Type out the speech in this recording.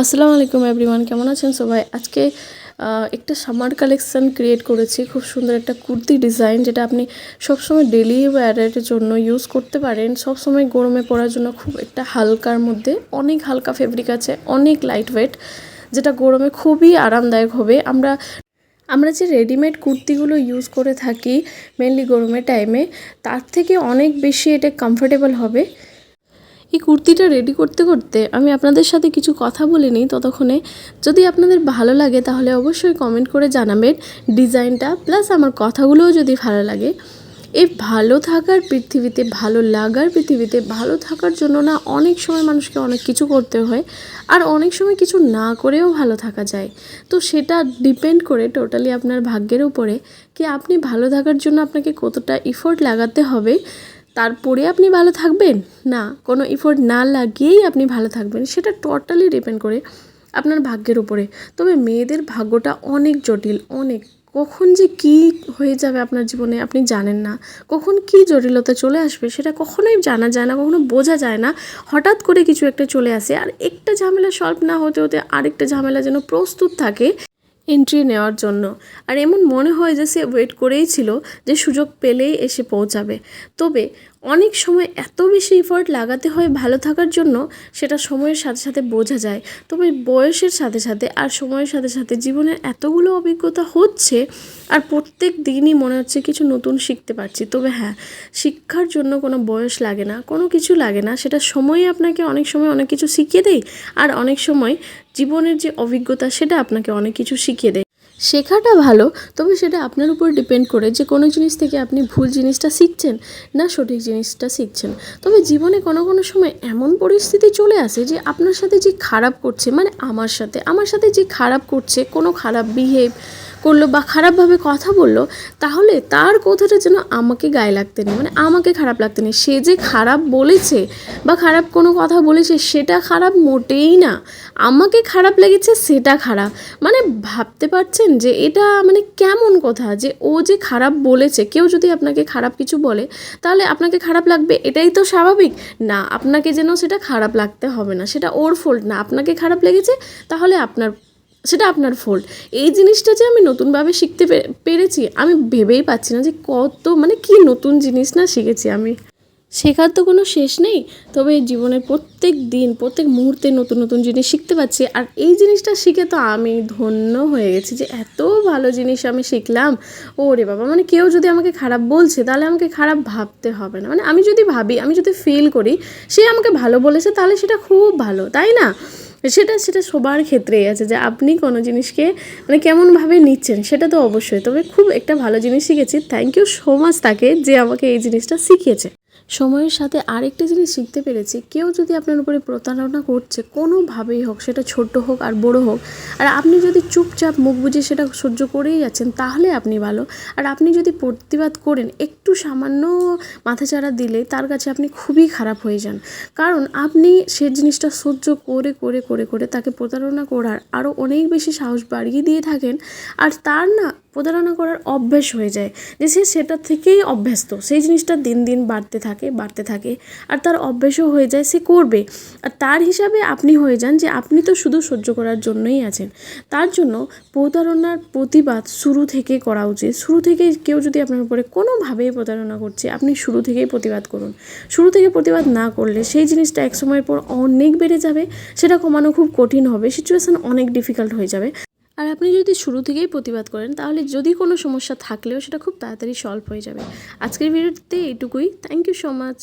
আসসালামু আলাইকুম এভরিওয়ান, কেমন আছেন সবাই? আজকে একটা সামার কালেকশন ক্রিয়েট করেছি। খুব সুন্দর একটা কুর্তি ডিজাইন, যেটা আপনি সবসময় ডেলি ওয়্যারের জন্য ইউজ করতে পারেন। সবসময় গরমে পরার জন্য খুব একটা হালকার মধ্যে, অনেক হালকা ফেব্রিক আছে, অনেক লাইট ওয়েট, যেটা গরমে খুবই আরামদায়ক হবে। আমরা যে রেডিমেড কুর্তিগুলো ইউজ করে থাকি মেনলি গরমের টাইমে, তার থেকে অনেক বেশি এটা কমফোর্টেবল হবে। এই কুর্তিটা রেডি করতে করতে আমি আপনাদের সাথে কিছু কথা বলে নিই। ততক্ষণে যদি আপনাদের ভালো লাগে তাহলে অবশ্যই কমেন্ট করে জানাবেন ডিজাইনটা, প্লাস আমার কথাগুলোও যদি ভালো লাগে। এই ভালো থাকার পৃথিবীতে, ভালো লাগার পৃথিবীতে, ভালো থাকার জন্য না অনেক সময় মানুষকে অনেক কিছু করতে হয়, আর অনেক সময় কিছু না করেও ভালো থাকা যায়। তো সেটা ডিপেন্ড করে টোটালি আপনার ভাগ্যের উপরে, কি আপনি ভালো থাকার জন্য আপনাকে কতটা এফোর্ট লাগাতে হবে, তারপরে আপনি ভালো থাকবেন, না কোনো এফোর্ট না লাগিয়েই আপনি ভালো থাকবেন, সেটা টোটালি ডিপেন্ড করে আপনার ভাগ্যের উপরে। তবে মেয়েদের ভাগ্যটা অনেক জটিল, অনেক। কখন যে কী হয়ে যাবে আপনার জীবনে আপনি জানেন না, কখন কী জটিলতা চলে আসবে সেটা কখনোই জানা যায় না, কখনো বোঝা যায় না। হঠাৎ করে কিছু একটা চলে আসে, আর একটা ঝামেলা সলভ না হতে হতে আরেকটা ঝামেলা যেন প্রস্তুত থাকে এন্ট্রি নেওয়ার জন্য। আর এমন মনে হয় যে সে ওয়েট করেই ছিল যে সুযোগ পেলেই এসে পৌঁছাবে। তবে অনেক সময় এত বেশি এফোর্ট লাগাতে হয় ভালো থাকার জন্য, সেটা সময়ের সাথে সাথে বোঝা যায়। তবে বয়সের সাথে সাথে আর সময়ের সাথে সাথে জীবনের এতগুলো অভিজ্ঞতা হচ্ছে, আর প্রত্যেক দিনই মনে হচ্ছে কিছু নতুন শিখতে পারছি। তবে হ্যাঁ, শিক্ষার জন্য কোনো বয়স লাগে না, কোনো কিছু লাগে না, সেটা সময় আপনাকে অনেক সময় অনেক কিছু শিখিয়ে দেয়, আর অনেক সময় জীবনের যে অভিজ্ঞতা সেটা আপনাকে অনেক কিছু শিখিয়ে দেয়। শেখাটা ভালো, তবে সেটা আপনার উপর ডিপেন্ড করে যে কোনো জিনিস থেকে আপনি ভুল জিনিসটা শিখছেন না সঠিক জিনিসটা শিখছেন। তবে জীবনে কোনো কোনো সময় এমন পরিস্থিতি চলে আসে যে আপনার সাথে যে খারাপ করছে, মানে আমার সাথে যে খারাপ করছে, কোনো খারাপ বিহেভ করলো বা খারাপভাবে কথা বললো, তাহলে তার কথাটা যেন আমাকে গায়ে লাগতে নেই, মানে আমাকে খারাপ লাগতে নেই। সে যে খারাপ বলেছে বা খারাপ কোনো কথা বলেছে সেটা খারাপ মোটেই না, আমাকে খারাপ লেগেছে সেটা খারাপ। মানে ভাবতে পারছেন যে এটা মানে কেমন কথা, যে ও যে খারাপ বলেছে। কেউ যদি আপনাকে খারাপ কিছু বলে তাহলে আপনাকে খারাপ লাগবে, এটাই তো স্বাভাবিক না। আপনাকে যেন সেটা খারাপ লাগতে হবে না, সেটা ওর ফল্ট না। আপনাকে খারাপ লেগেছে তাহলে সেটা আপনার ফল্ট। এই জিনিসটা যে আমি নতুনভাবে শিখতে পেরেছি, আমি ভেবেই পাচ্ছি না যে কত মানে কি নতুন জিনিস না শিখেছি আমি। শেখার তো কোনো শেষ নেই, তবে জীবনের প্রত্যেক দিন প্রত্যেক মুহূর্তে নতুন নতুন জিনিস শিখতে পারছি। আর এই জিনিসটা শিখে তো আমি ধন্য হয়ে গেছি যে এত ভালো জিনিস আমি শিখলাম। ওরে বাবা, মানে কেউ যদি আমাকে খারাপ বলছে তাহলে আমাকে খারাপ ভাবতে হবে না। মানে আমি যদি ভাবি, আমি যদি ফিল করি সে আমাকে ভালো বলেছে, তাহলে সেটা খুব ভালো, তাই না? সেটা সেটা সবার ক্ষেত্রেই আছে, যে আপনি কোনো জিনিসকে মানে কেমনভাবে নিচ্ছেন সেটা তো অবশ্যই। তবে খুব একটা ভালো জিনিস শিখেছি, থ্যাংক ইউ সো মাচ তাকে যে আমাকে এই জিনিসটা শিখিয়েছে। সময়ের সাথে আরেকটা জিনিস শিখতে পেরেছি, কেউ যদি আপনার উপরে প্রতারণা করছে কোনোভাবেই হোক, সেটা ছোট হোক আর বড় হোক, আর আপনি যদি চুপচাপ মুখ বুজে সেটা সহ্য করেই যাচ্ছেন, তাহলে আপনি ভালো। আর আপনি যদি প্রতিবাদ করেন, একটু সামান্য মাথাচাড়া দিলে তার কাছে আপনি খুবই খারাপ হয়ে যান। কারণ আপনি সে জিনিসটা সহ্য করে করে করে করে তাকে প্রতারণা করার আরও অনেক বেশি সাহস বাড়িয়ে দিয়ে থাকেন। আর তার না প্রতারণা করার অভ্যেস হয়ে যায়, যে সে সেটা থেকেই অভ্যস্ত, সেই জিনিসটা দিন দিন বাড়তে থাকে, আর তার অভ্যেসও হয়ে যায়, সে করবে। আর তার হিসাবে আপনি হয়ে যান যে আপনি তো শুধু সহ্য করার জন্যই আছেন। তার জন্য প্রতারণার প্রতিবাদ শুরু থেকে করা উচিত। শুরু থেকে কেউ যদি আপনার উপরে কোনোভাবেই প্রতারণা করছে, আপনি শুরু থেকেই প্রতিবাদ করুন। শুরু থেকে প্রতিবাদ না করলে সেই জিনিসটা এক সময়ের পর অনেক বেড়ে যাবে, সেটা কমানো খুব কঠিন হবে, সিচুয়েশান অনেক ডিফিকাল্ট হয়ে যাবে। আর আপনি যদি শুরু থেকেই প্রতিবাদ করেন, তাহলে যদি কোনো সমস্যা থাকলেও সেটা খুব তাড়াতাড়ি সলভ হয়ে যাবে। আজকের ভিডিওতে এইটুকুই। Thank you so much.